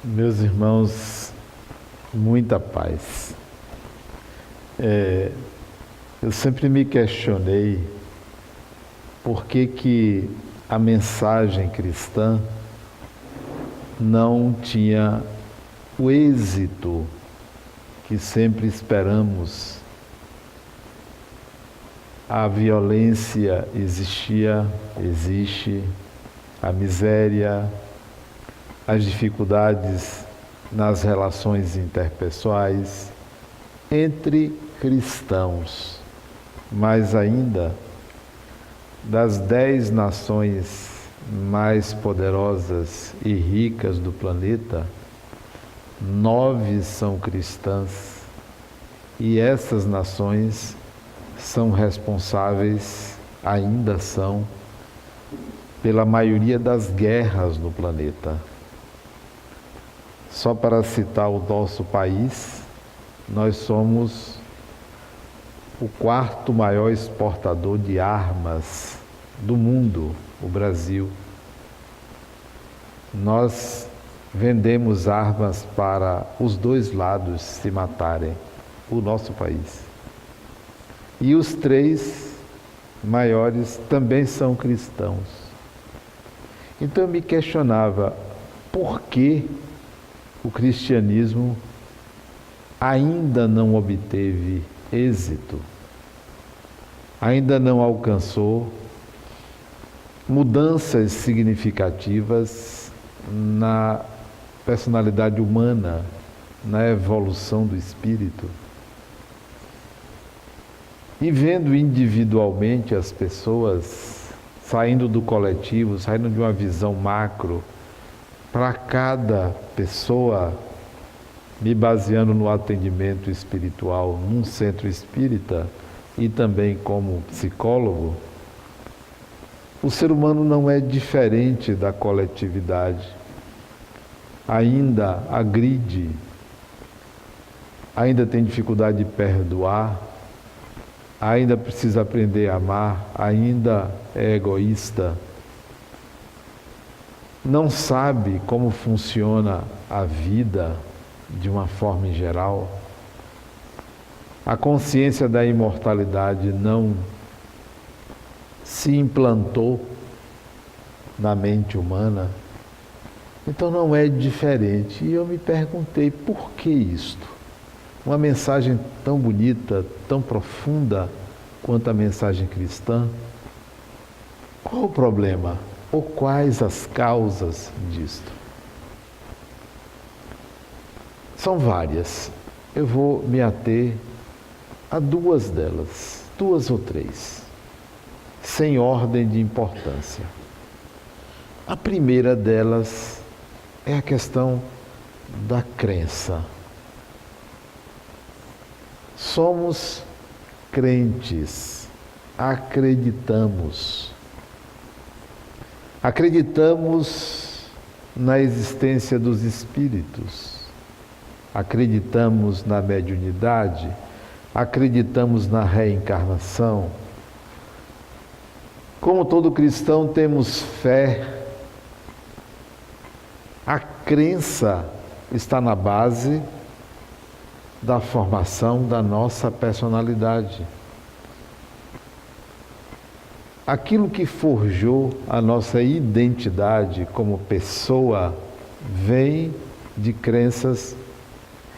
Meus irmãos, muita paz. Eu sempre me questionei por que a mensagem cristã não tinha o êxito que sempre esperamos. A violência existia, existe, a miséria, as dificuldades nas relações interpessoais entre cristãos, mais ainda das 10 nações mais poderosas e ricas do planeta, 9 são cristãs e essas nações são responsáveis, ainda são, pela maioria das guerras no planeta. Só para citar o nosso país, nós somos o 4º maior exportador de armas do mundo, o Brasil. Nós vendemos armas para os dois lados se matarem, o nosso país. E os 3 maiores também são cristãos. Então eu me questionava, por que o cristianismo ainda não obteve êxito, ainda não alcançou mudanças significativas na personalidade humana, na evolução do espírito. E vendo individualmente as pessoas saindo do coletivo, saindo de uma visão macro, para cada pessoa, me baseando no atendimento espiritual num centro espírita e também como psicólogo, o ser humano não é diferente da coletividade. Ainda agride, ainda tem dificuldade de perdoar, ainda precisa aprender a amar, ainda é egoísta, não sabe como funciona a vida de uma forma em geral, a consciência da imortalidade não se implantou na mente humana, então não é diferente. E eu me perguntei, por que isto? Uma mensagem tão bonita, tão profunda quanto a mensagem cristã, qual o problema? Ou quais as causas disto? São várias. Eu vou me ater a 2 delas, 2 ou 3, sem ordem de importância. A primeira delas é a questão da crença. Somos crentes, acreditamos na existência dos espíritos, acreditamos na mediunidade, acreditamos na reencarnação. Como todo cristão, temos fé. A crença está na base da formação da nossa personalidade. Aquilo que forjou a nossa identidade como pessoa vem de crenças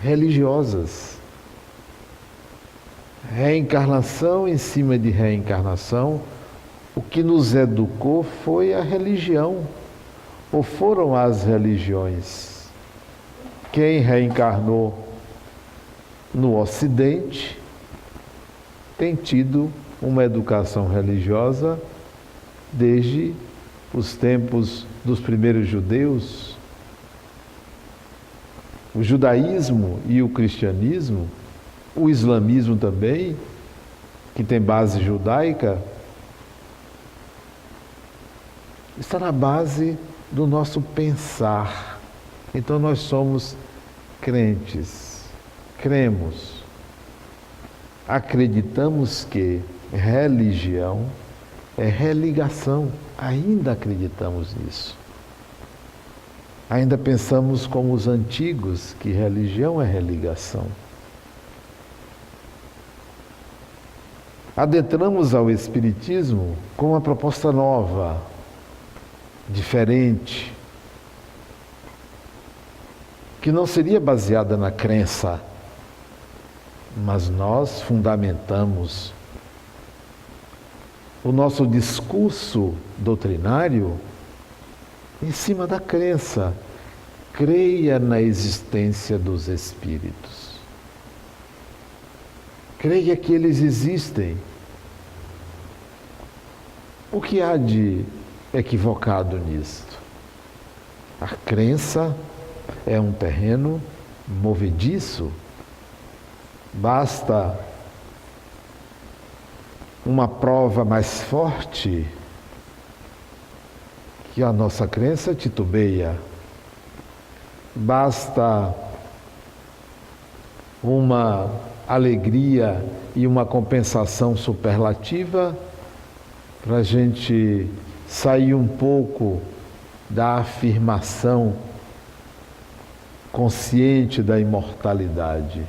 religiosas. Reencarnação em cima de reencarnação, o que nos educou foi a religião, ou foram as religiões. Quem reencarnou no Ocidente tem tido uma educação religiosa desde os tempos dos primeiros judeus. O judaísmo e o cristianismo, o islamismo também, que tem base judaica, está na base do nosso pensar. Então nós somos crentes, cremos, acreditamos que religião é religação, ainda acreditamos nisso. Ainda pensamos como os antigos, que religião é religação. Adentramos ao Espiritismo com uma proposta nova, diferente, que não seria baseada na crença, mas nós fundamentamos o nosso discurso doutrinário em cima da crença. Creia na existência dos espíritos. Creia que eles existem. O que há de equivocado nisto? A crença é um terreno movediço. Basta uma prova mais forte que a nossa crença titubeia. Basta uma alegria e uma compensação superlativa para a gente sair um pouco da afirmação consciente da imortalidade.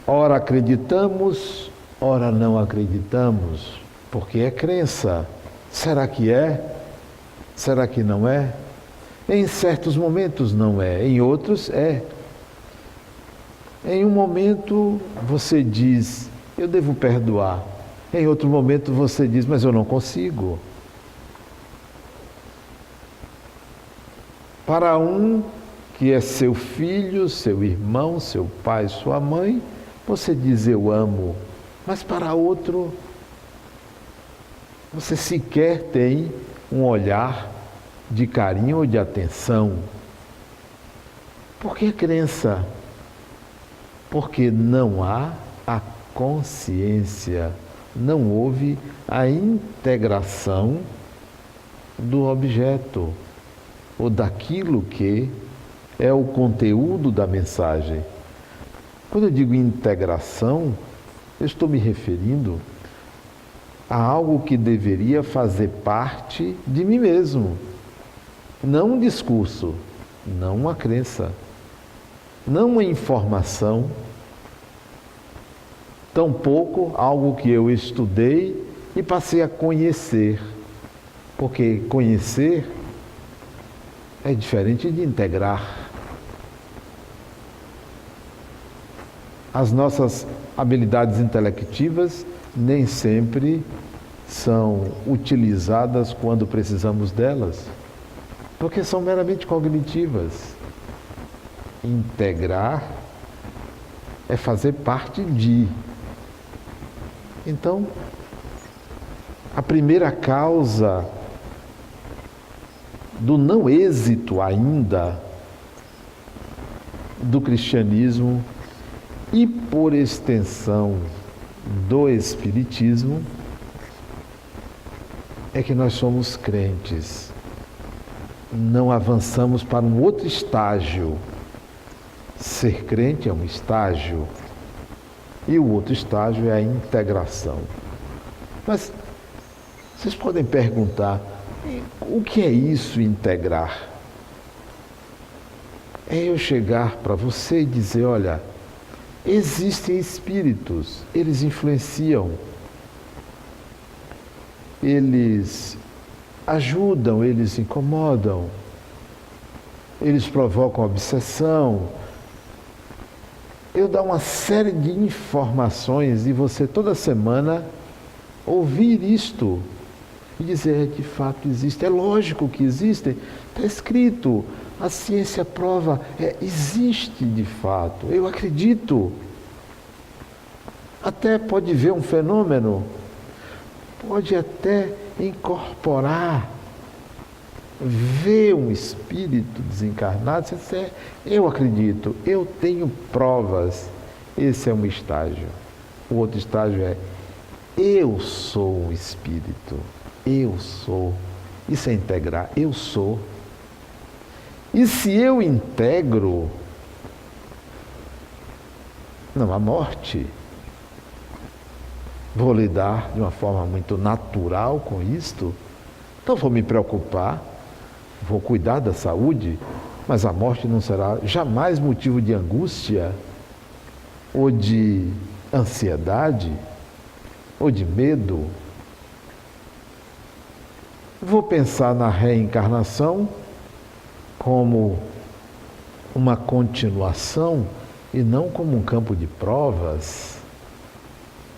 Ora acreditamos, ora não acreditamos, porque é crença. Será que é? Será que não é? Em certos momentos não é, em outros é. Em um momento você diz, eu devo perdoar. Em outro momento você diz, mas eu não consigo. Para um que é seu filho, seu irmão, seu pai, sua mãe, você diz eu amo, mas para outro, você sequer tem um olhar de carinho ou de atenção. Por que crença? Porque não há a consciência, não houve a integração do objeto ou daquilo que é o conteúdo da mensagem. Quando eu digo integração, eu estou me referindo a algo que deveria fazer parte de mim mesmo. Não um discurso, não uma crença, não uma informação, tampouco algo que eu estudei e passei a conhecer. Porque conhecer é diferente de integrar. As nossas habilidades intelectivas nem sempre são utilizadas quando precisamos delas, porque são meramente cognitivas. Integrar é fazer parte de. Então, a primeira causa do não êxito ainda do cristianismo e, por extensão, do espiritismo, é que nós somos crentes. Não avançamos para um outro estágio. Ser crente é um estágio e o outro estágio é a integração. Mas vocês podem perguntar, o que é isso, integrar? É eu chegar para você e dizer, olha, existem espíritos, eles influenciam, eles ajudam, eles incomodam, eles provocam obsessão. Eu dar uma série de informações e você toda semana ouvir isto e dizer, de fato existe. É lógico que existem, está escrito, a ciência prova, existe de fato, eu acredito. Até pode ver um fenômeno, pode até incorporar, ver um espírito desencarnado, você diz, eu acredito, eu tenho provas. Esse é um estágio. O outro estágio é, eu sou o espírito, eu sou. Isso é integrar, eu sou. E se eu integro, não há morte. Vou lidar de uma forma muito natural com isto. Então vou me preocupar, vou cuidar da saúde, mas a morte não será jamais motivo de angústia, ou de ansiedade, ou de medo. Vou pensar na reencarnação como uma continuação e não como um campo de provas.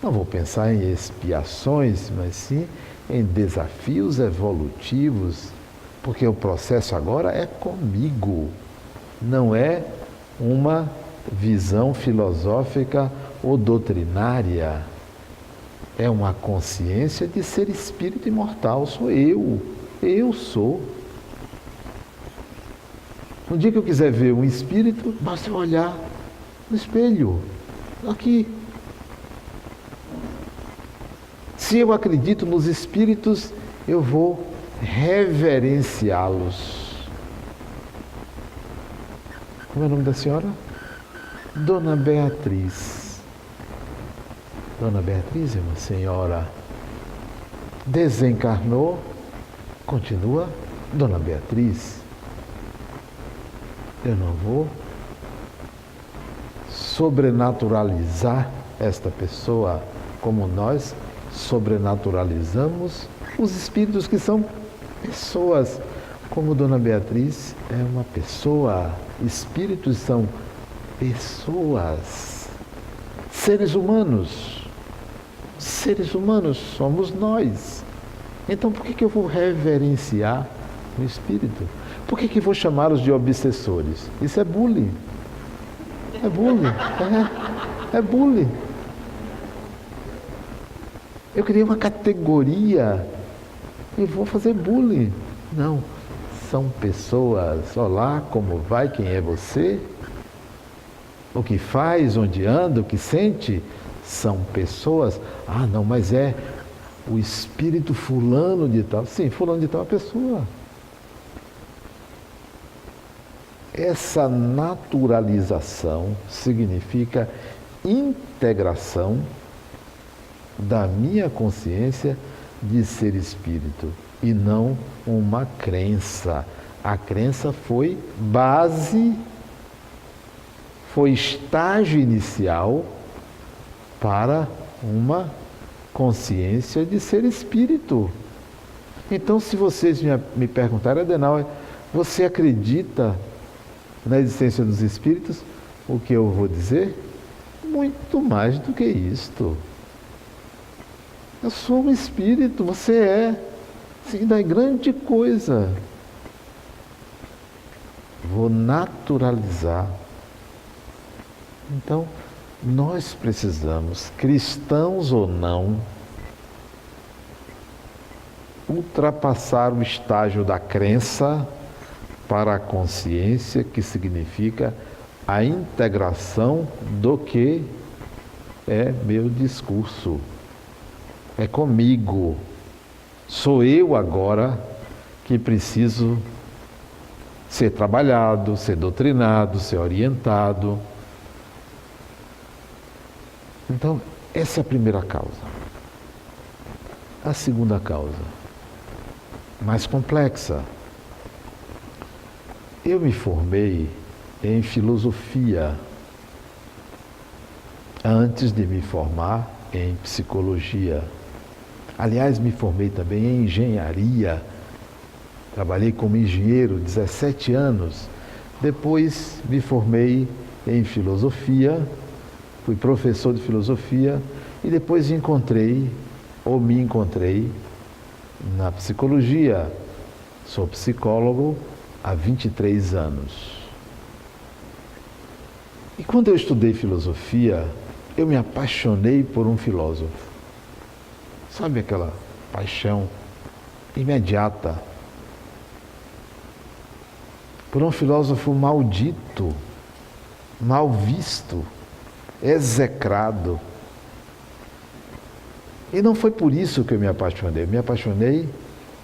Não vou pensar em expiações, mas sim em desafios evolutivos, porque o processo agora é comigo, não é uma visão filosófica ou doutrinária. É uma consciência de ser espírito imortal, sou eu sou. No dia que eu quiser ver um espírito, basta eu olhar no espelho, aqui. Se eu acredito nos espíritos, eu vou reverenciá-los. Como é o nome da senhora? Dona Beatriz. Dona Beatriz é uma senhora, desencarnou, continua Dona Beatriz. Eu não vou sobrenaturalizar esta pessoa como nós sobrenaturalizamos os espíritos que são pessoas. Como Dona Beatriz é uma pessoa, espíritos são pessoas, seres humanos somos nós. Então por que eu vou reverenciar o espírito? Por que vou chamá-los de obsessores? Isso é bullying. É bullying. É bullying. Eu criei uma categoria e vou fazer bullying. Não. São pessoas. Olá, como vai? Quem é você? O que faz? Onde anda? O que sente? São pessoas. Ah, não, mas é o espírito fulano de tal. Sim, fulano de tal é uma pessoa. Essa naturalização significa integração da minha consciência de ser espírito e não uma crença. A crença foi base, foi estágio inicial para uma consciência de ser espírito. Então, se vocês me perguntarem, Adenauer, você acredita na existência dos espíritos? O que eu vou dizer? Muito mais do que isto. Eu sou um espírito, você é. Sim, da grande coisa. Vou naturalizar. Então, nós precisamos, cristãos ou não, ultrapassar o estágio da crença para a consciência, que significa a integração do que é meu discurso. É comigo. Sou eu agora que preciso ser trabalhado, ser doutrinado, ser orientado. Então, essa é a primeira causa. A segunda causa, mais complexa. Eu me formei em filosofia antes de me formar em psicologia. Aliás, me formei também em engenharia. Trabalhei como engenheiro 17 anos. Depois me formei em filosofia, fui professor de filosofia e depois me encontrei na psicologia. Sou psicólogo há 23 anos. E quando eu estudei filosofia, eu me apaixonei por um filósofo. Sabe aquela paixão imediata por um filósofo maldito, mal visto, execrado. E não foi por isso que eu me apaixonei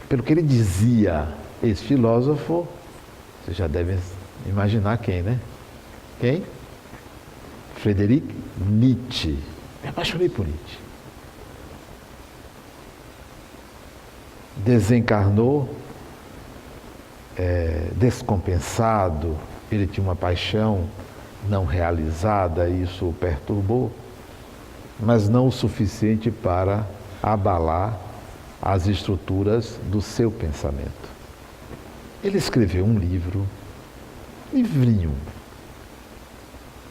pelo que ele dizia. Esse filósofo, vocês já devem imaginar quem, né? Quem? Friedrich Nietzsche. Me apaixonei por Nietzsche. desencarnou descompensado, ele tinha uma paixão não realizada, isso o perturbou, mas não o suficiente para abalar as estruturas do seu pensamento. Ele escreveu um livrinho,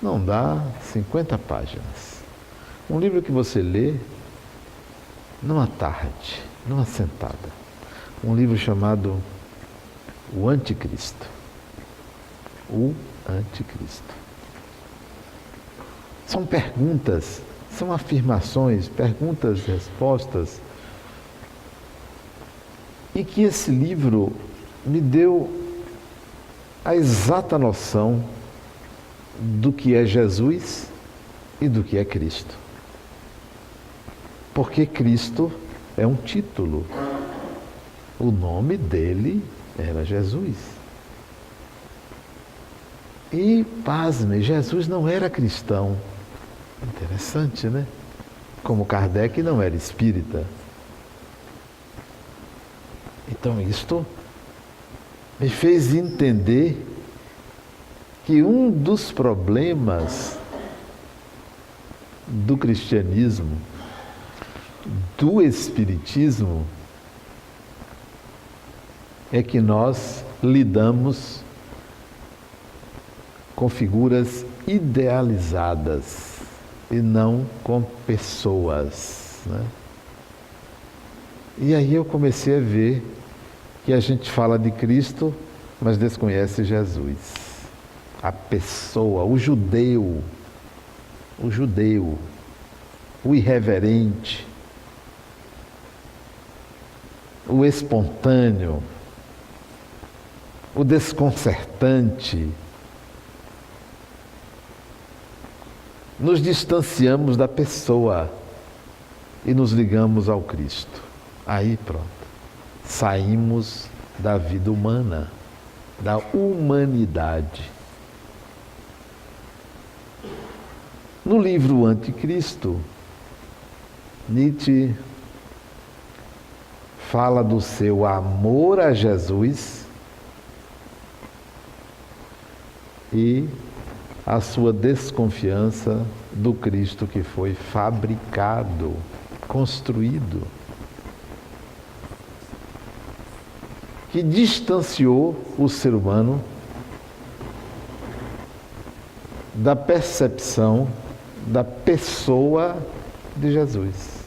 não dá 50 páginas. Um livro que você lê numa tarde, numa sentada. Um livro chamado O Anticristo. O Anticristo. São perguntas, são afirmações, perguntas e respostas. E que esse livro me deu a exata noção do que é Jesus e do que é Cristo. Porque Cristo é um título. O nome dele era Jesus. E, pasme, Jesus não era cristão. Interessante, né? Como Kardec não era espírita. Então, isto me fez entender que um dos problemas do cristianismo, do espiritismo, é que nós lidamos com figuras idealizadas e não com pessoas, né? E aí eu comecei a ver que a gente fala de Cristo, mas desconhece Jesus. A pessoa, o judeu, o irreverente, o espontâneo, o desconcertante. Nos distanciamos da pessoa e nos ligamos ao Cristo. Aí pronto, saímos da vida humana, da humanidade. No livro Anticristo, Nietzsche fala do seu amor a Jesus e a sua desconfiança do Cristo que foi fabricado, construído, que distanciou o ser humano da percepção da pessoa de Jesus,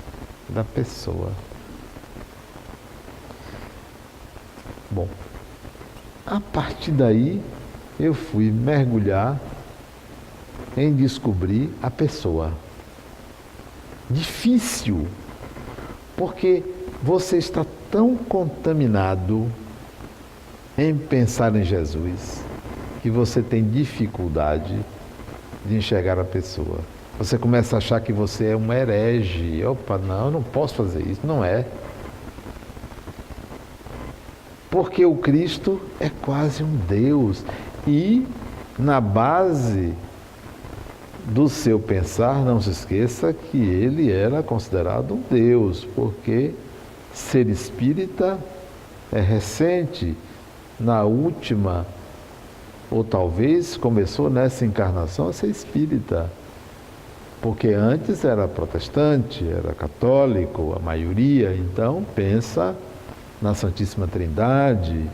da pessoa. Bom, a partir daí eu fui mergulhar em descobrir a pessoa. Difícil, porque você está tão contaminado em pensar em Jesus que você tem dificuldade de enxergar a pessoa. Você começa a achar que você é um herege. Opa, não, eu não posso fazer isso. Não é. Porque o Cristo é quase um Deus. E na base do seu pensar, não se esqueça que ele era considerado um Deus, porque ser espírita é recente, na última, ou talvez começou nessa encarnação a ser espírita, porque antes era protestante, era católico, a maioria, então pensa na Santíssima Trindade,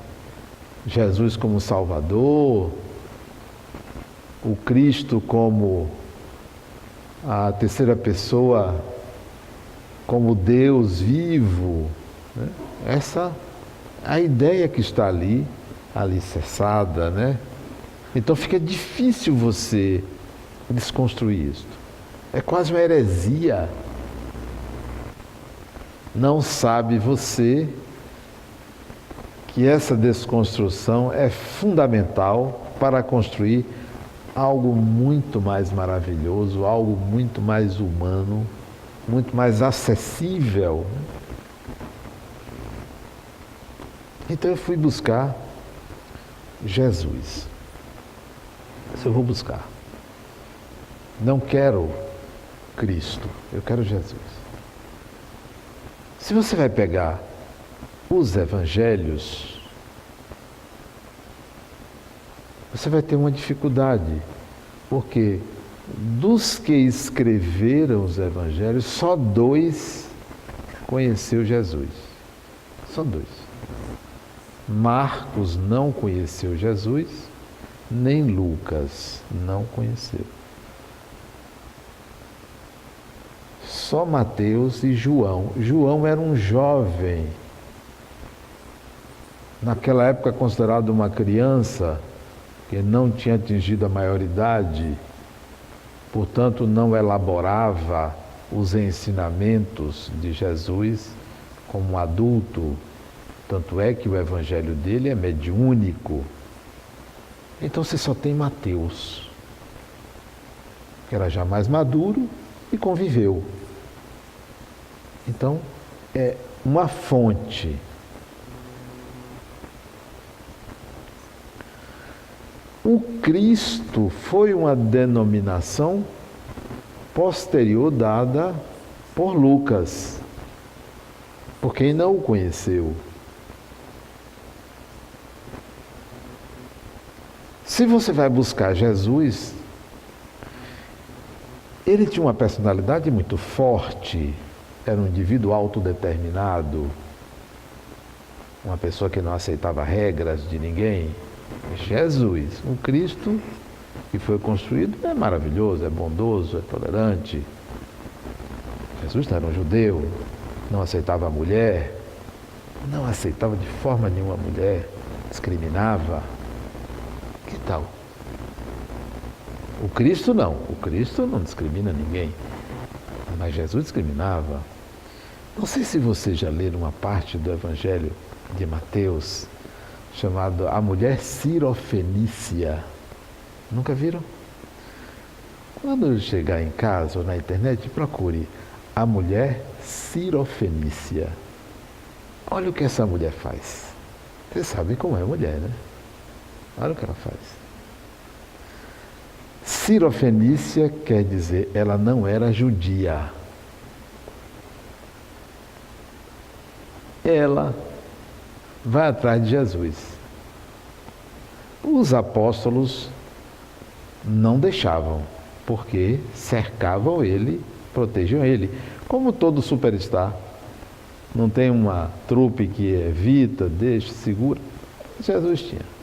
Jesus como Salvador, o Cristo como a terceira pessoa, como Deus vivo, né? Essa a ideia que está ali, alicerçada, né? Então fica difícil você desconstruir isso. É quase uma heresia. Não sabe você que essa desconstrução é fundamental para construir algo muito mais maravilhoso, algo muito mais humano, muito mais acessível. Então eu fui buscar Jesus. Isso eu vou buscar. Não quero Cristo, eu quero Jesus. Se você vai pegar os evangelhos, você vai ter uma dificuldade, porque dos que escreveram os evangelhos, só 2 conheceu Jesus. Só 2. Marcos não conheceu Jesus, nem Lucas não conheceu. Só Mateus e João. João era um jovem, naquela época considerado uma criança, que não tinha atingido a maioridade, portanto não elaborava os ensinamentos de Jesus como um adulto. Tanto é que o evangelho dele é mediúnico. Então você só tem Mateus, que era já mais maduro e conviveu. Então é uma fonte. O Cristo foi uma denominação posterior dada por Lucas, por quem não o conheceu. Se você vai buscar Jesus, ele tinha uma personalidade muito forte, era um indivíduo autodeterminado, uma pessoa que não aceitava regras de ninguém. Jesus, o Cristo que foi construído, é maravilhoso, é bondoso, é tolerante. Jesus era um judeu, não aceitava a mulher, não aceitava de forma nenhuma a mulher, discriminava. Que tal? O Cristo não discrimina ninguém, mas Jesus discriminava. Não sei se vocês já leram uma parte do Evangelho de Mateus, chamado A Mulher Sirofenícia. Nunca viram? Quando chegar em casa ou na internet, procure A Mulher Sirofenícia. Olha o que essa mulher faz. Vocês sabem como é mulher, né? Olha o que ela faz. Sirofenícia quer dizer, ela não era judia. Ela vai atrás de Jesus. Os apóstolos não deixavam, porque cercavam ele, protegiam ele. Como todo superstar, não tem uma trupe que evita, deixa, segura. Jesus tinha.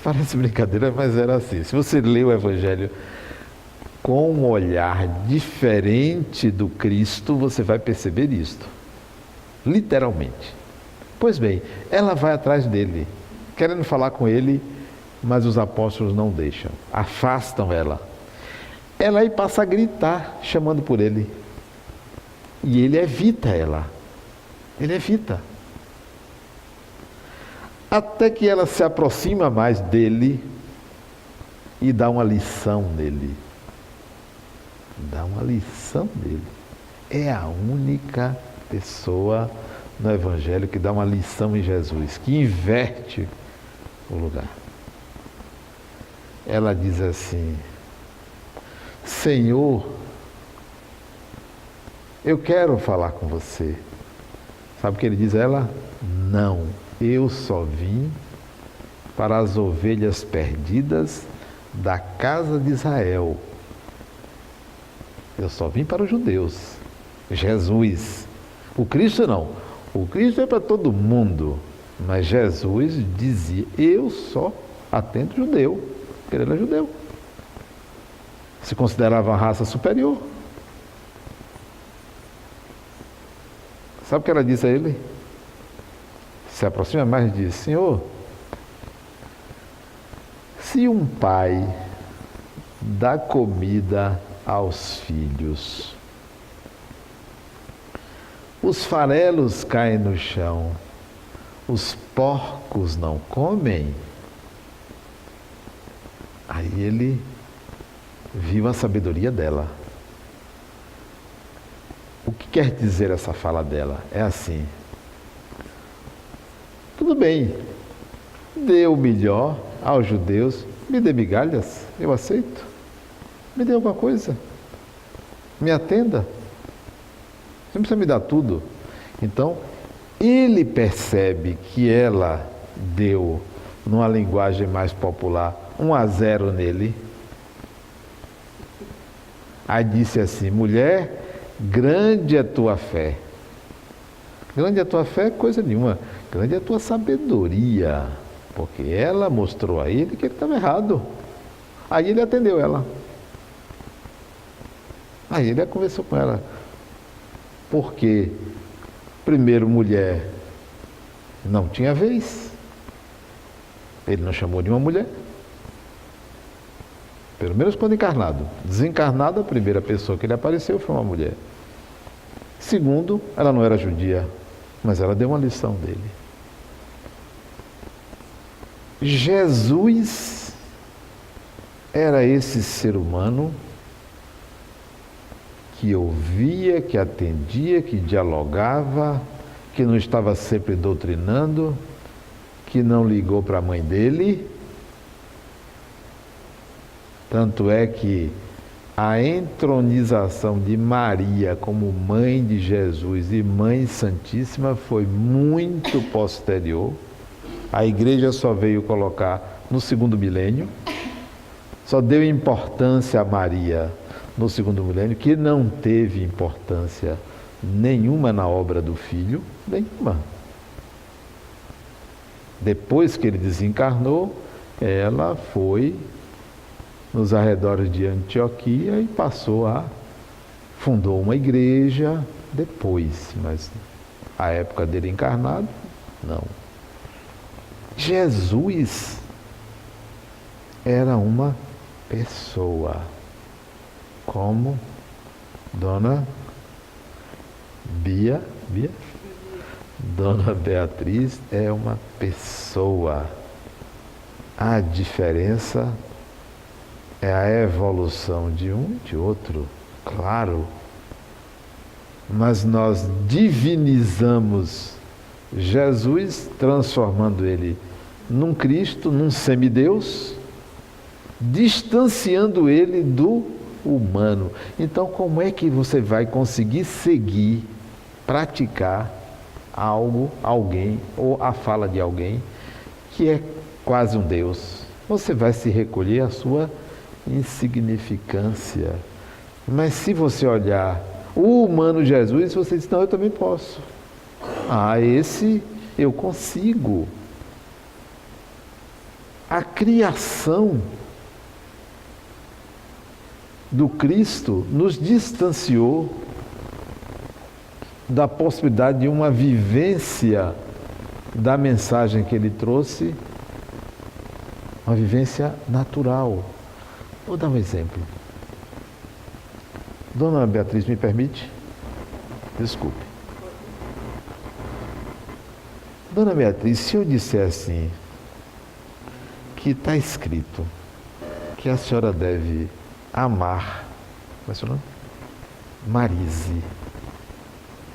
Parece brincadeira, mas era assim. Se você lê o Evangelho com um olhar diferente do Cristo, você vai perceber isto. Literalmente. Pois bem, ela vai atrás dele, querendo falar com ele, mas os apóstolos não deixam, afastam ela. Ela aí passa a gritar, chamando por ele. E ele evita ela. Ele evita. Até que ela se aproxima mais dele e dá uma lição nele. Dá uma lição nele. É a única pessoa no Evangelho que dá uma lição em Jesus, que inverte o lugar. Ela diz assim: Senhor, eu quero falar com você. Sabe o que ele diz a ela? Não, eu só vim para as ovelhas perdidas da casa de Israel. Eu só vim para os judeus. Jesus. O Cristo não. O Cristo é para todo mundo. Mas Jesus dizia, eu só atendo judeu. Porque ele é judeu. Se considerava uma raça superior. Sabe o que ela disse a ele? Se aproxima mais e diz, Senhor, se um pai dá comida aos filhos, os farelos caem no chão, os porcos não comem? Aí ele viu a sabedoria dela. O que quer dizer essa fala dela? É assim: tudo bem, dê o melhor aos judeus, me dê migalhas, eu aceito. Me dê alguma coisa, me atenda. Você não precisa me dar tudo. Então, ele percebe que ela deu, numa linguagem mais popular, 1-0 nele. Aí disse assim: mulher, grande é tua fé. Grande é tua fé, coisa nenhuma. Grande é tua sabedoria. Porque ela mostrou a ele que ele estava errado. Aí ele atendeu ela. Aí ele conversou com ela. Porque, primeiro, mulher não tinha vez. Ele não chamou de uma mulher. Pelo menos quando encarnado. Desencarnado, a primeira pessoa que ele apareceu foi uma mulher. Segundo, ela não era judia, mas ela deu uma lição dele. Jesus era esse ser humano que ouvia, que atendia, que dialogava, que não estava sempre doutrinando, que não ligou para a mãe dele. Tanto é que a entronização de Maria como mãe de Jesus e mãe santíssima foi muito posterior. A igreja só veio colocar no segundo milênio, só deu importância a Maria no segundo milênio, que não teve importância nenhuma na obra do Filho, nenhuma. Depois que ele desencarnou, ela foi nos arredores de Antioquia e fundou uma igreja depois, mas a época dele encarnado, não. Jesus era uma pessoa, como Dona Dona Beatriz é uma pessoa. A diferença é a evolução de um e de outro, claro. Mas nós divinizamos Jesus, transformando ele num Cristo, num semideus, distanciando ele do humano. Então, como é que você vai conseguir seguir, praticar algo, alguém, ou a fala de alguém que é quase um Deus? Você vai se recolher à sua insignificância. Mas se você olhar o humano Jesus, você diz: não, eu também posso. Esse eu consigo. A criação do Cristo nos distanciou da possibilidade de uma vivência da mensagem que ele trouxe, uma vivência natural. Vou dar um exemplo. Dona Beatriz, me permite? Desculpe. Dona Beatriz, se eu disser assim, que está escrito que a senhora deve amar, como é seu nome? Marise.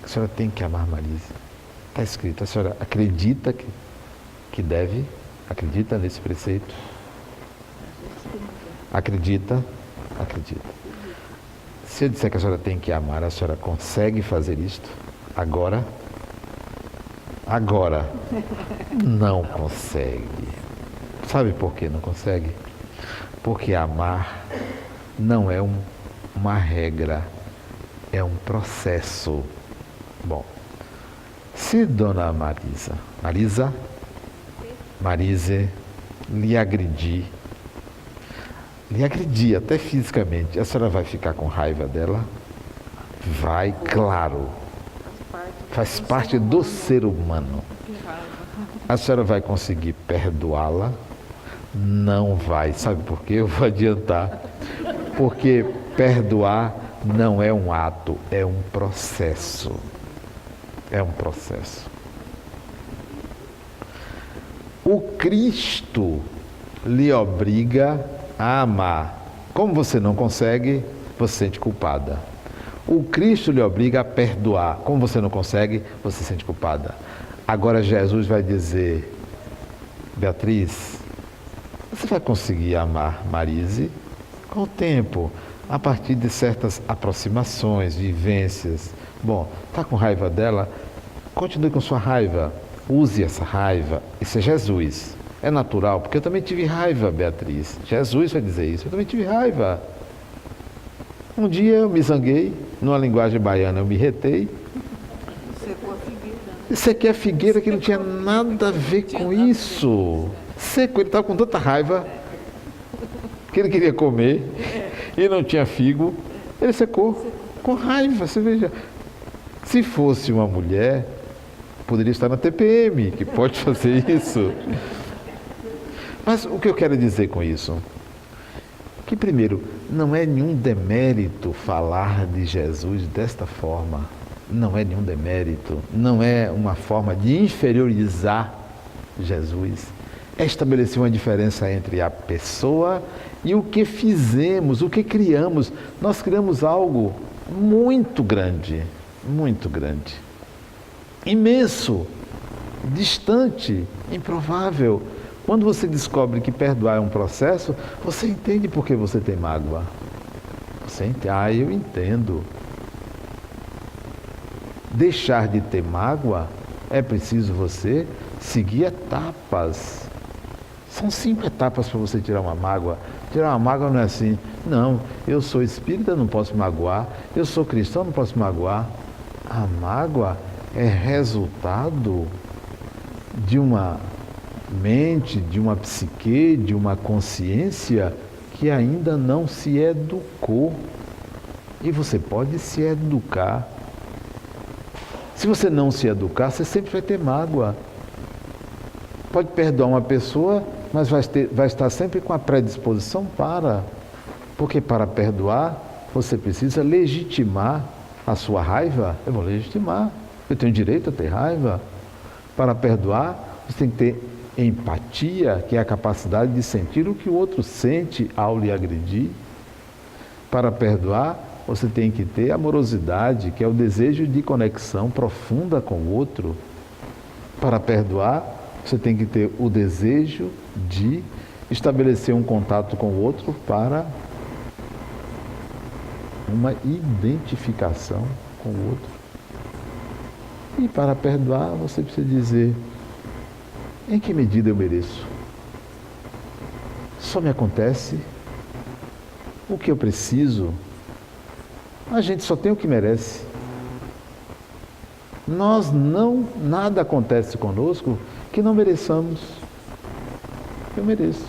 A senhora tem que amar Marise. Está escrito, a senhora acredita que deve? Acredita nesse preceito? Acredita? Acredita. Se eu disser que a senhora tem que amar, a senhora consegue fazer isto? Agora? Agora. Não consegue. Sabe por que não consegue? Porque amar não é uma regra, é um processo. Bom, se Dona Marise lhe agredir até fisicamente, a senhora vai ficar com raiva dela? Vai, claro. Faz parte do ser humano. A senhora vai conseguir perdoá-la? Não vai. Sabe por quê? Eu vou adiantar. Porque perdoar não é um ato, é um processo. É um processo. O Cristo lhe obriga a amar. Como você não consegue, você se sente culpada. O Cristo lhe obriga a perdoar. Como você não consegue, você se sente culpada. Agora Jesus vai dizer: Beatriz, você vai conseguir amar Marise com o tempo, a partir de certas aproximações, vivências. Bom, está com raiva dela? Continue com sua raiva. Use essa raiva. Isso é Jesus. É natural, porque eu também tive raiva, Beatriz. Jesus vai dizer isso. Eu também tive raiva. Um dia eu me zanguei, numa linguagem baiana eu me retei. Secou a figueira. Isso aqui é figueira que não tinha nada a ver com isso. Seco, ele estava com tanta raiva que ele queria comer e não tinha figo. Ele secou com raiva, você veja. Se fosse uma mulher, poderia estar na TPM, que pode fazer isso. Mas o que eu quero dizer com isso? Que primeiro, não é nenhum demérito falar de Jesus desta forma. Não é nenhum demérito, não é uma forma de inferiorizar Jesus. É estabelecer uma diferença entre a pessoa e o que fizemos, o que criamos. Nós criamos algo muito grande, imenso, distante, improvável. Quando você descobre que perdoar é um processo, você entende por que você tem mágoa. Você entende, eu entendo. Deixar de ter mágoa é preciso você seguir etapas. São 5 etapas para você tirar uma mágoa. Tirar uma mágoa não é assim, não, eu sou espírita, não posso magoar, eu sou cristão, não posso magoar. A mágoa é resultado de uma mente, de uma psique, de uma consciência que ainda não se educou. E você pode se educar. Se você não se educar, você sempre vai ter mágoa. Pode perdoar uma pessoa, mas vai estar sempre com a predisposição para. Porque para perdoar, você precisa legitimar a sua raiva. Eu vou legitimar. Eu tenho direito a ter raiva. Para perdoar, você tem que ter empatia, que é a capacidade de sentir o que o outro sente ao lhe agredir. Para perdoar, você tem que ter amorosidade, que é o desejo de conexão profunda com o outro. Para perdoar, você tem que ter o desejo de estabelecer um contato com o outro para uma identificação com o outro. E para perdoar, você precisa dizer: em que medida eu mereço? Só me acontece o que eu preciso. A gente só tem o que merece. Nada acontece conosco que não mereçamos. Eu mereço.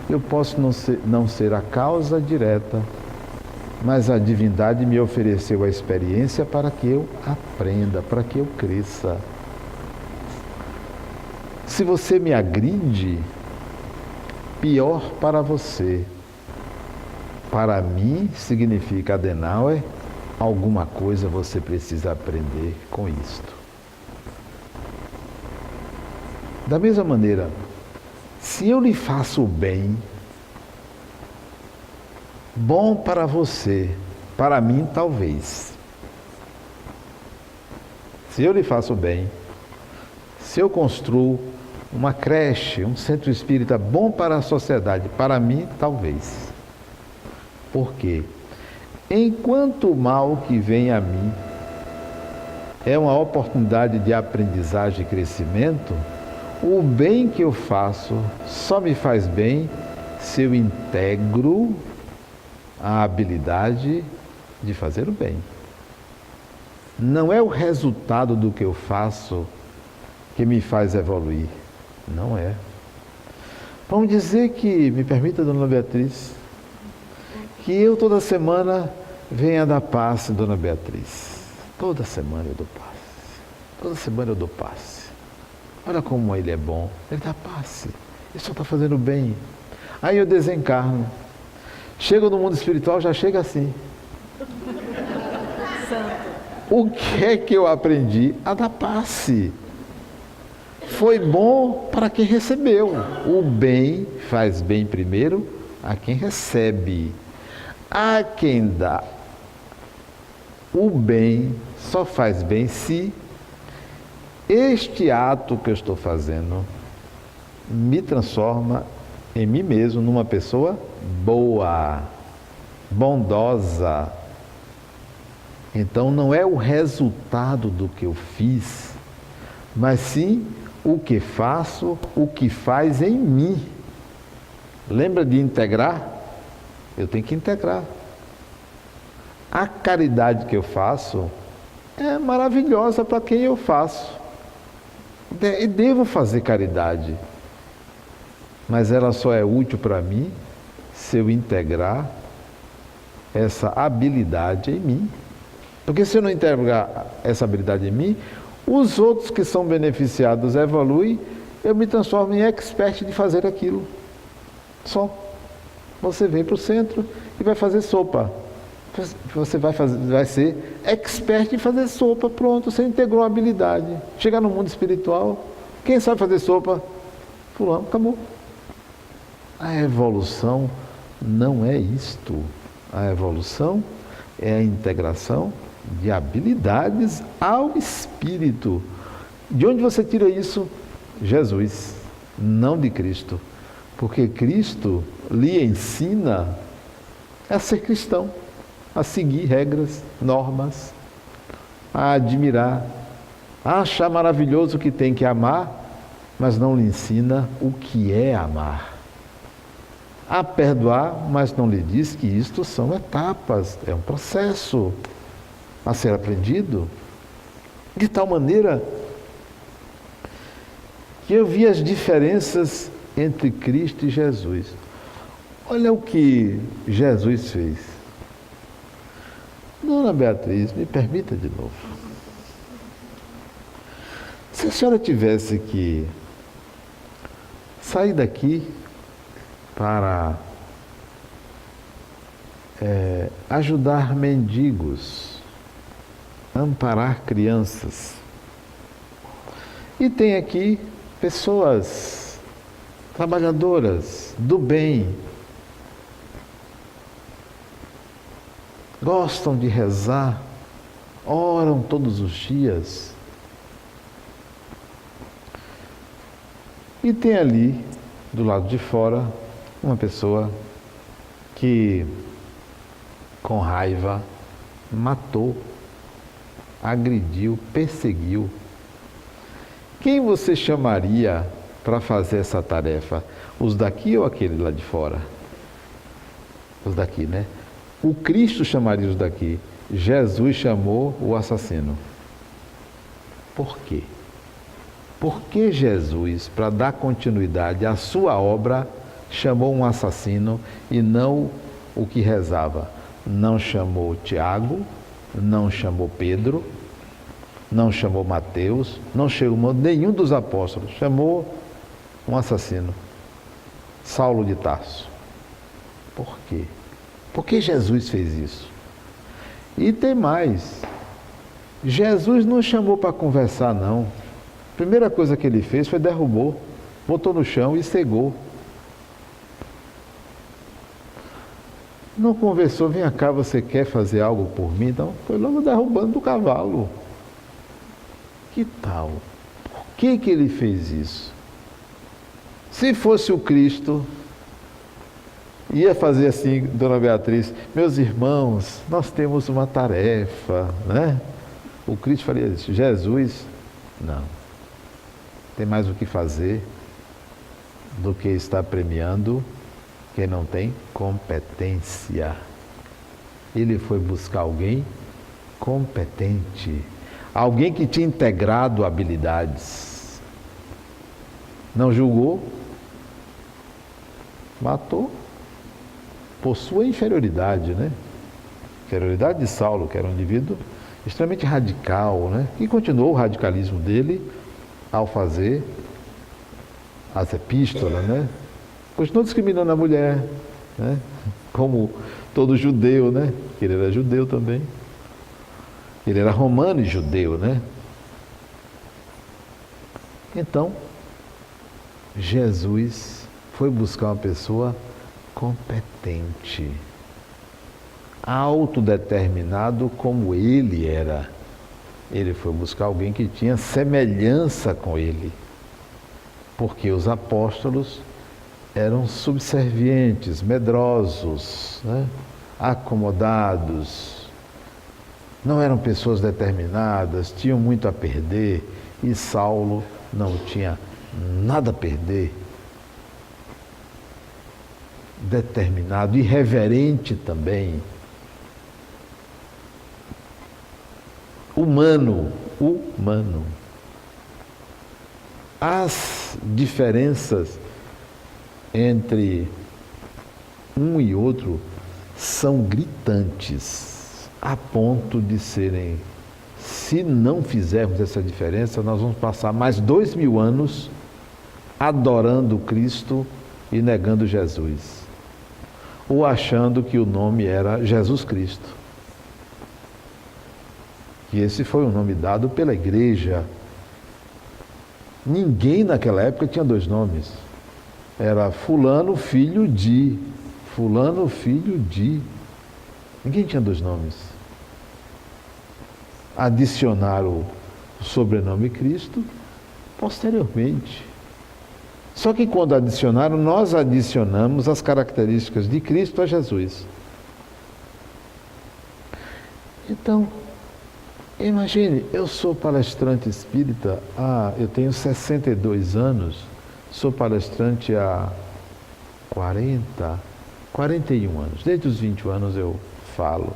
Eu posso não ser a causa direta, mas a divindade me ofereceu a experiência para que eu aprenda, para que eu cresça. Se você me agride, pior para você. Para mim, significa, Adenauer, alguma coisa você precisa aprender com isto. Da mesma maneira, se eu lhe faço o bem, bom para você, para mim talvez. Se eu lhe faço o bem, se eu construo uma creche, um centro espírita bom para a sociedade, para mim talvez. Por quê? Enquanto o mal que vem a mim é uma oportunidade de aprendizagem e crescimento, o bem que eu faço só me faz bem se eu integro a habilidade de fazer o bem. Não é o resultado do que eu faço que me faz evoluir. Não é. Vamos dizer que, me permita, dona Beatriz, que eu toda semana venha dar passe, dona Beatriz. Toda semana eu dou passe. Toda semana eu dou passe. Olha como ele é bom. Ele dá passe. Ele só está fazendo bem. Aí eu desencarno. Chego no mundo espiritual, já chega assim. O que é que eu aprendi? A dar passe. Foi bom para quem recebeu. O bem faz bem primeiro a quem recebe. A quem dá o bem só faz bem se este ato que eu estou fazendo me transforma em mim mesmo numa pessoa boa, bondosa. Então não é o resultado do que eu fiz mas sim o que faço, o que faz em mim. Lembra de integrar? Eu tenho que integrar. A caridade que eu faço é maravilhosa para quem eu faço. E devo fazer caridade. Mas ela só é útil para mim se eu integrar essa habilidade em mim. Porque se eu não integrar essa habilidade em mim, os outros que são beneficiados evoluem, eu me transformo em expert de fazer aquilo. Só. Você vem para o centro e vai fazer sopa. Você vai ser expert em fazer sopa, pronto, você integrou a habilidade. Chegar no mundo espiritual, quem sabe fazer sopa? Fulano, acabou. A evolução não é isto. A evolução é a integração de habilidades ao espírito. De onde você tira isso? Jesus, não de Cristo. Porque Cristo lhe ensina a ser cristão, a seguir regras, normas, a admirar, a achar maravilhoso o que tem que amar, mas não lhe ensina o que é amar. A perdoar, mas não lhe diz que isto são etapas, é um processo a ser aprendido. De tal maneira que eu vi as diferenças entre Cristo e Jesus. Olha o que Jesus fez. Dona Beatriz, me permita de novo. Se a senhora tivesse que sair daqui para ajudar mendigos, amparar crianças, e tem aqui pessoas trabalhadoras do bem, gostam de rezar, oram todos os dias. E tem ali, do lado de fora, uma pessoa que, com raiva, matou, agrediu, perseguiu. Quem você chamaria para fazer essa tarefa? Os daqui ou aquele lá de fora? Os daqui, né? O Cristo chamaria os daqui. Jesus chamou o assassino. Por quê? Por que Jesus, para dar continuidade à sua obra, chamou um assassino e não o que rezava? Não chamou Tiago, não chamou Pedro, não chamou Mateus, não chamou nenhum dos apóstolos, chamou um assassino, Saulo de Tarso. Por quê? Por que Jesus fez isso? E tem mais. Jesus não chamou para conversar, não. A primeira coisa que ele fez foi derrubou, botou no chão e cegou. Não conversou, vem cá, você quer fazer algo por mim? Então, foi logo derrubando do cavalo. Que tal? Por que ele fez isso? Se fosse o Cristo, ia fazer assim, Dona Beatriz, meus irmãos, nós temos uma tarefa, né? O Cristo faria isso. Jesus, não. Tem mais o que fazer do que estar premiando quem não tem competência. Ele foi buscar alguém competente, alguém que tinha integrado habilidades. Não julgou, matou por sua inferioridade, né? Inferioridade de Saulo, que era um indivíduo extremamente radical, né? E continuou o radicalismo dele ao fazer as epístolas, né? Continuou discriminando a mulher, né? Como todo judeu, né? Ele era judeu também. Ele era romano e judeu, né? Então, Jesus foi buscar uma pessoa competente, autodeterminado como ele era. Ele foi buscar alguém que tinha semelhança com ele, porque os apóstolos eram subservientes, medrosos, né? Acomodados, não eram pessoas determinadas, tinham muito a perder, E Saulo não tinha nada a perder. Determinado, irreverente também. Humano. As diferenças entre um e outro são gritantes, a ponto de serem, se não fizermos essa diferença, nós vamos passar mais 2000 anos adorando Cristo e negando Jesus, ou achando que o nome era Jesus Cristo. E esse foi o nome dado pela igreja. Ninguém naquela época tinha 2 nomes. Era fulano filho de, fulano filho de. Ninguém tinha 2 nomes. Adicionaram o sobrenome Cristo posteriormente. Só que quando adicionaram, nós adicionamos as características de Cristo a Jesus. Então, imagine, eu sou palestrante espírita, eu tenho 62 anos, sou palestrante há 41 anos. Desde os 20 anos eu falo.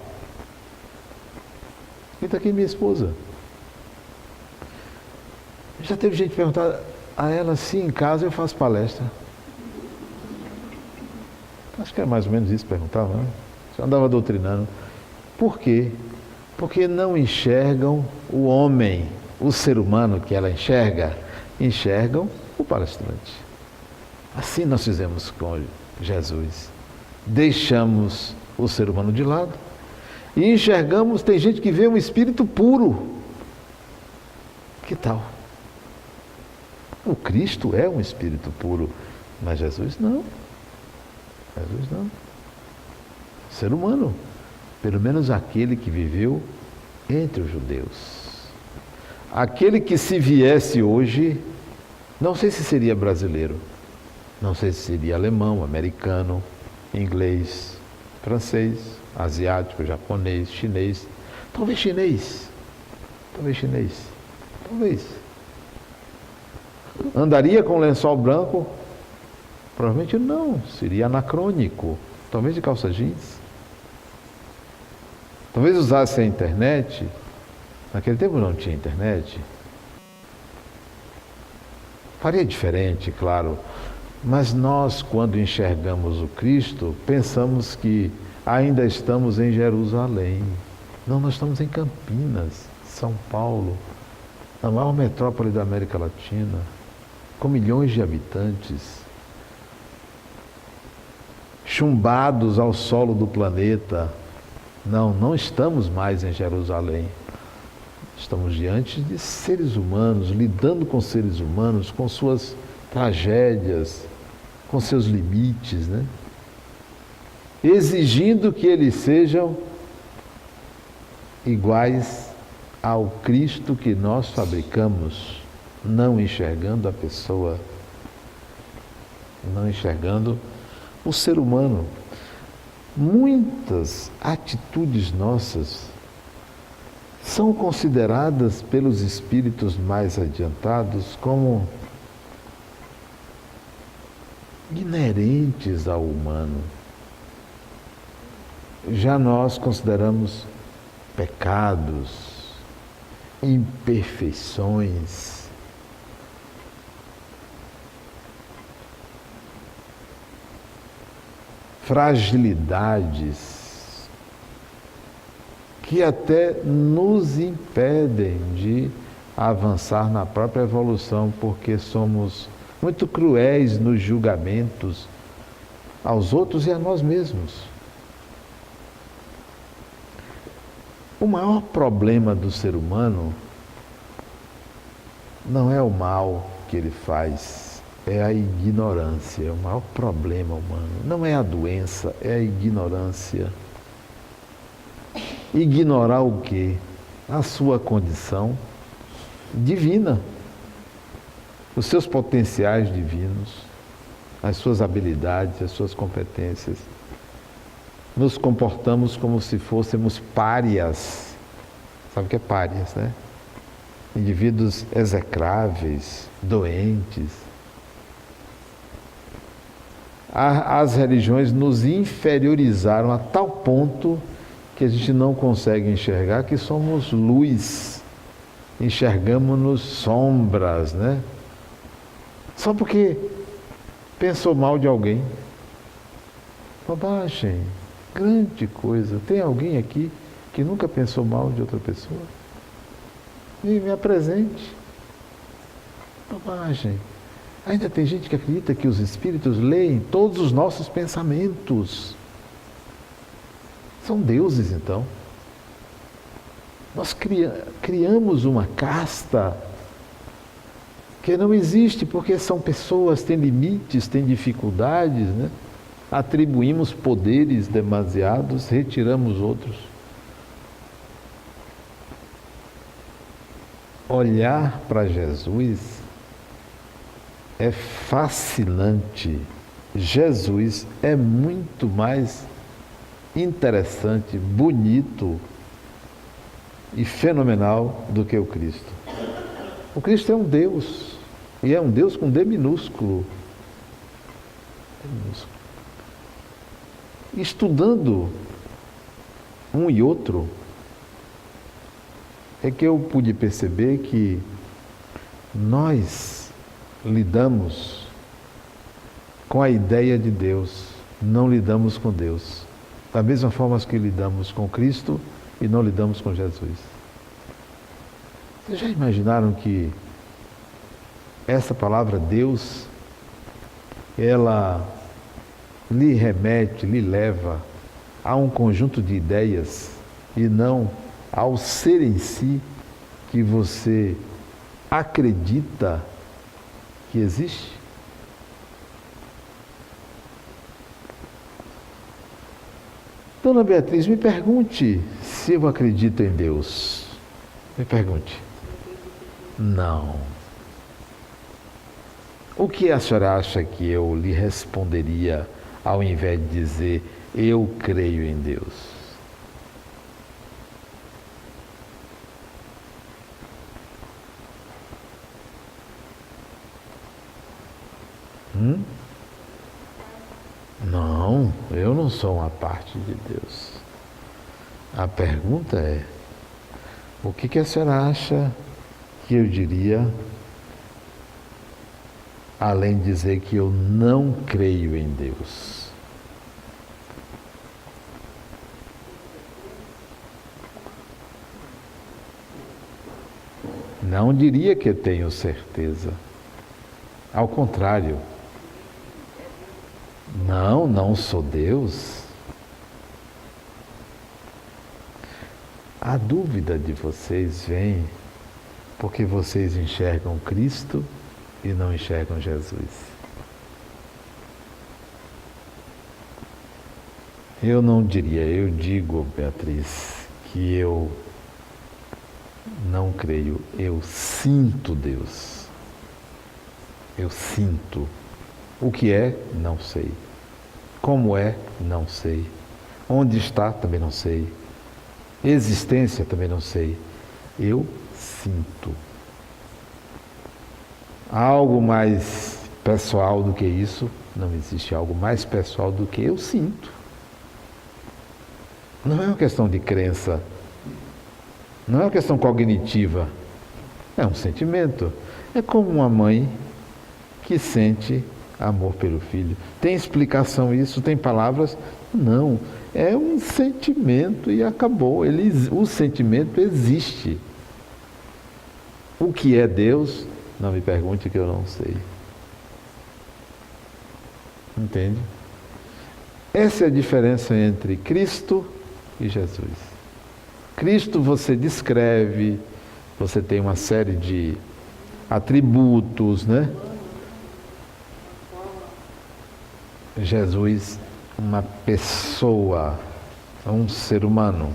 E está aqui minha esposa. Já teve gente perguntar a ela se em casa eu faço palestra. Acho que é mais ou menos isso que perguntava, né? Você andava doutrinando. Por quê? Porque não enxergam o homem, o ser humano que ela enxerga, enxergam o palestrante. Assim nós fizemos com Jesus. Deixamos o ser humano de lado e enxergamos, tem gente que vê um espírito puro. Que tal? O Cristo é um espírito puro, mas Jesus não. Jesus não. Ser humano. Pelo menos aquele que viveu entre os judeus. Aquele que se viesse hoje, não sei se seria brasileiro, não sei se seria alemão, americano, inglês, francês, asiático, japonês, chinês, talvez chinês, talvez. Andaria com lençol branco? Provavelmente não, seria anacrônico, talvez de calça jeans. Talvez usasse a internet. Naquele tempo não tinha internet. Faria diferente, claro. Mas nós, quando enxergamos o Cristo, pensamos que ainda estamos em Jerusalém. Não, nós estamos em Campinas, São Paulo, a maior metrópole da América Latina, com milhões de habitantes, chumbados ao solo do planeta. Não estamos mais em Jerusalém. Estamos diante de seres humanos, lidando com seres humanos, com suas tragédias, com seus limites, né? Exigindo que eles sejam iguais ao Cristo que nós fabricamos, não enxergando a pessoa, não enxergando o ser humano. Muitas atitudes nossas são consideradas pelos espíritos mais adiantados como inerentes ao humano. Já nós consideramos pecados, imperfeições, fragilidades que até nos impedem de avançar na própria evolução, porque somos muito cruéis nos julgamentos aos outros e a nós mesmos. O maior problema do ser humano não é o mal que ele faz, é a ignorância. É o maior problema humano. Não é a doença, é a ignorância. Ignorar o quê? A sua condição divina, os seus potenciais divinos, as suas habilidades, as suas competências. Nos comportamos como se fôssemos párias. Sabe o que é párias, né? indivíduos execráveis, doentes. As religiões nos inferiorizaram a tal ponto que a gente não consegue enxergar que somos luz, enxergamos-nos sombras, né? Só porque pensou mal de alguém. Bobagem, grande coisa. Tem alguém aqui que nunca pensou mal de outra pessoa? Me apresente. Bobagem. Ainda tem gente que acredita que os espíritos leem todos os nossos pensamentos. São deuses, então. Nós criamos uma casta que não existe, porque são pessoas, têm limites, têm dificuldades, né? Atribuímos poderes demasiados, retiramos outros. Olhar para Jesus é fascinante. Jesus é muito mais interessante, bonito e fenomenal do que o Cristo. O Cristo é um Deus, e é um Deus com D minúsculo. Estudando um e outro, é que eu pude perceber que nós lidamos com a ideia de Deus, não lidamos com Deus. Da mesma forma que lidamos com Cristo e não lidamos com Jesus. Vocês já imaginaram que essa palavra Deus, ela lhe remete, lhe leva a um conjunto de ideias e não ao ser em si que você acredita que existe? Dona Beatriz, me pergunte se eu acredito em Deus. Me pergunte. Não. O que a senhora acha que eu lhe responderia ao invés de dizer eu creio em Deus? Não, eu não sou uma parte de Deus. A pergunta é, o que a senhora acha que eu diria, além de dizer que eu não creio em Deus? Não diria que eu tenho certeza. Ao contrário. Não sou Deus. A dúvida de vocês vem porque vocês enxergam Cristo e não enxergam Jesus. Eu não diria, eu digo, Beatriz, que eu não creio, eu sinto Deus. Eu sinto. O que é, não sei. Como é, não sei. Onde está, também não sei. Existência, também não sei. Eu sinto. Algo mais pessoal do que isso, não existe algo mais pessoal do que eu sinto. Não é uma questão de crença. Não é uma questão cognitiva. É um sentimento. É como uma mãe que sente amor pelo filho. Tem explicação isso? Tem palavras? Não. É um sentimento e acabou. O sentimento existe. O que é Deus? Não me pergunte que eu não sei. Entende? Essa é a diferença entre Cristo e Jesus. Cristo você descreve, você tem uma série de atributos, né? Jesus, uma pessoa, um ser humano,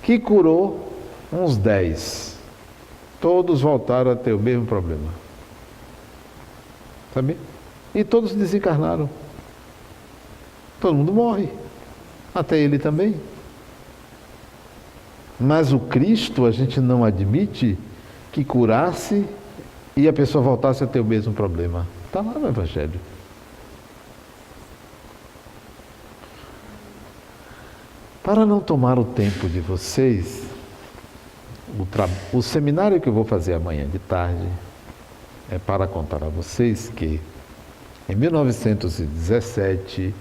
que curou uns 10. Todos voltaram a ter o mesmo problema. Sabe? E todos desencarnaram. Todo mundo morre. Até ele também. Mas o Cristo, a gente não admite que curasse e a pessoa voltasse a ter o mesmo problema. Está lá no Evangelho. Para não tomar o tempo de vocês, o seminário que eu vou fazer amanhã de tarde é para contar a vocês que em 1917,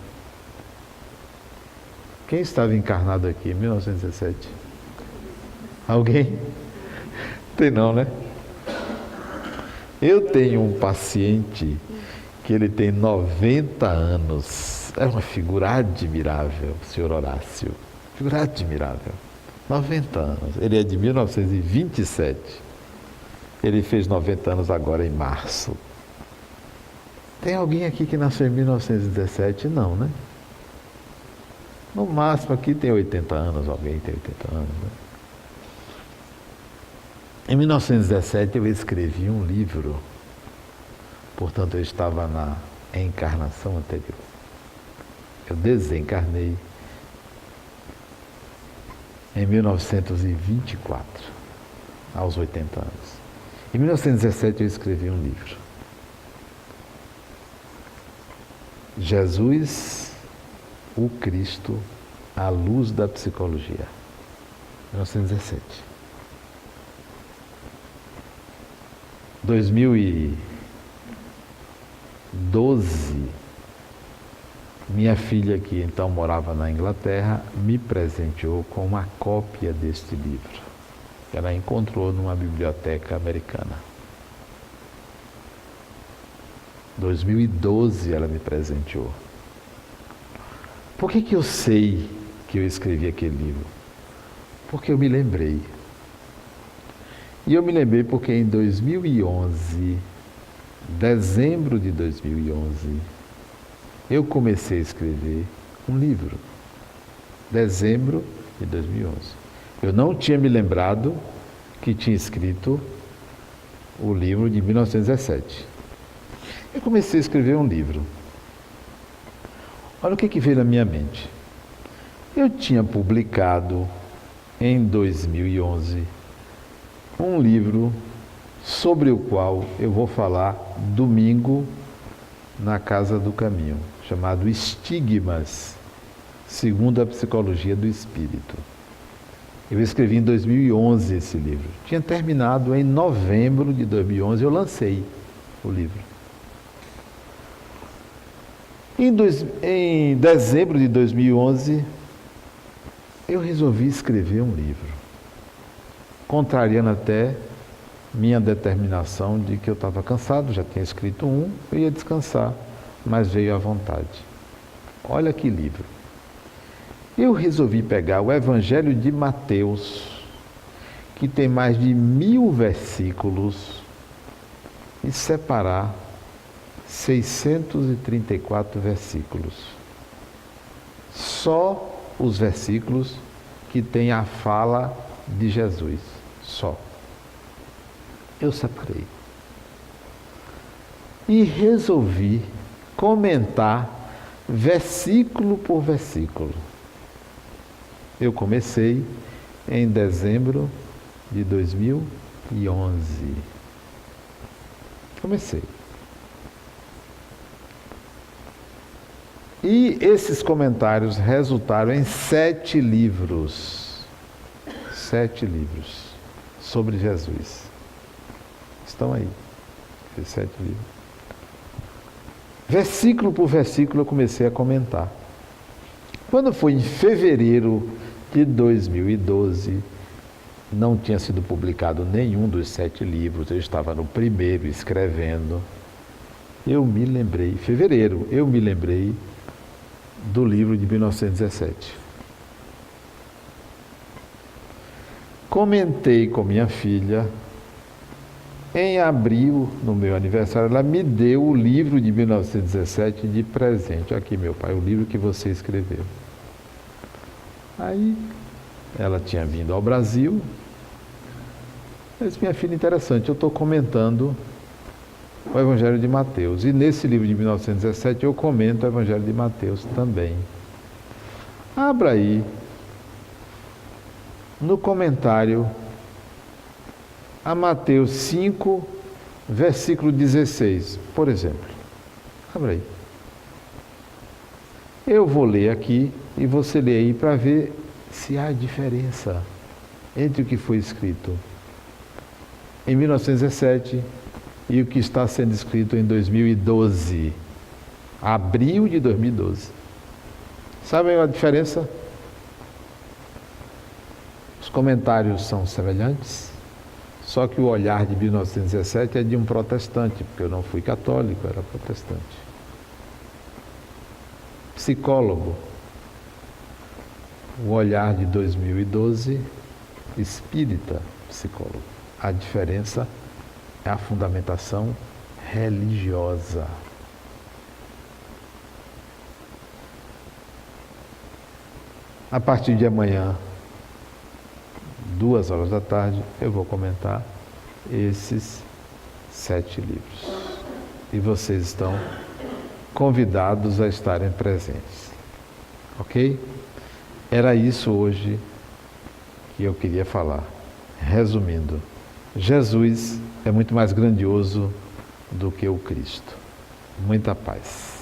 quem estava encarnado aqui em 1917? Alguém? Tem não, né? Eu tenho um paciente que ele tem 90 anos. É uma figura admirável, o senhor Horácio. Figura admirável. 90 anos. Ele é de 1927. Ele fez 90 anos agora em março. Tem alguém aqui que nasceu em 1917? Não, né? No máximo aqui tem 80 anos, alguém tem 80 anos, né? Em 1917 eu escrevi um livro, portanto eu estava na encarnação anterior. Eu desencarnei em 1924, aos 80 anos. Em 1917 eu escrevi um livro. Jesus, o Cristo, à luz da psicologia. 1917. 2012, minha filha, que então morava na Inglaterra, me presenteou com uma cópia deste livro, que ela encontrou numa biblioteca americana. 2012 ela me presenteou. Por que eu sei que eu escrevi aquele livro? Porque eu me lembrei. E eu me lembrei porque em 2011, dezembro de 2011, eu comecei a escrever um livro. Dezembro de 2011. Eu não tinha me lembrado que tinha escrito o livro de 1917. Eu comecei a escrever um livro. Olha o que veio na minha mente. Eu tinha publicado em 2011 um livro sobre o qual eu vou falar domingo na Casa do Caminho, chamado Estigmas, segundo a Psicologia do Espírito. Eu escrevi em 2011 esse livro. Tinha terminado em novembro de 2011, eu lancei o livro. Em dezembro de 2011, eu resolvi escrever um livro, contrariando até minha determinação de que eu estava cansado, já tinha escrito um, eu ia descansar, mas veio à vontade. Olha que livro. Eu resolvi pegar o Evangelho de Mateus, que tem mais de 1000 versículos, e separar 634 versículos. Só os versículos que têm a fala de Jesus. Só. Eu separei. E resolvi comentar versículo por versículo. Eu comecei em dezembro de 2011. Comecei. E esses comentários resultaram em 7 livros. 7 livros sobre Jesus. Estão aí. 7 livros. Versículo por versículo eu comecei a comentar. Quando foi em fevereiro de 2012, não tinha sido publicado nenhum dos 7 livros, eu estava no primeiro escrevendo. Eu me lembrei, em fevereiro, eu me lembrei do livro de 1917. Comentei com minha filha. Em abril, no meu aniversário, ela me deu o livro de 1917 de presente. Aqui, meu pai, o livro que você escreveu. Aí, ela tinha vindo ao Brasil. Eu disse, minha filha, interessante, eu estou comentando o Evangelho de Mateus. E nesse livro de 1917 eu comento o Evangelho de Mateus também. Abra aí no comentário a Mateus 5, versículo 16, por exemplo. Abre aí. Eu vou ler aqui e você lê aí para ver se há diferença entre o que foi escrito em 1917 e o que está sendo escrito em 2012, abril de 2012. Sabem a diferença? Os comentários são semelhantes, só que o olhar de 1917 é de um protestante, porque eu não fui católico, eu era protestante. Psicólogo. O olhar de 2012, espírita, psicólogo. A diferença é a fundamentação religiosa. A partir de amanhã, 2 horas da tarde, eu vou comentar esses 7 livros. E vocês estão convidados a estarem presentes. Ok? Era isso hoje que eu queria falar. Resumindo, Jesus é muito mais grandioso do que o Cristo. Muita paz.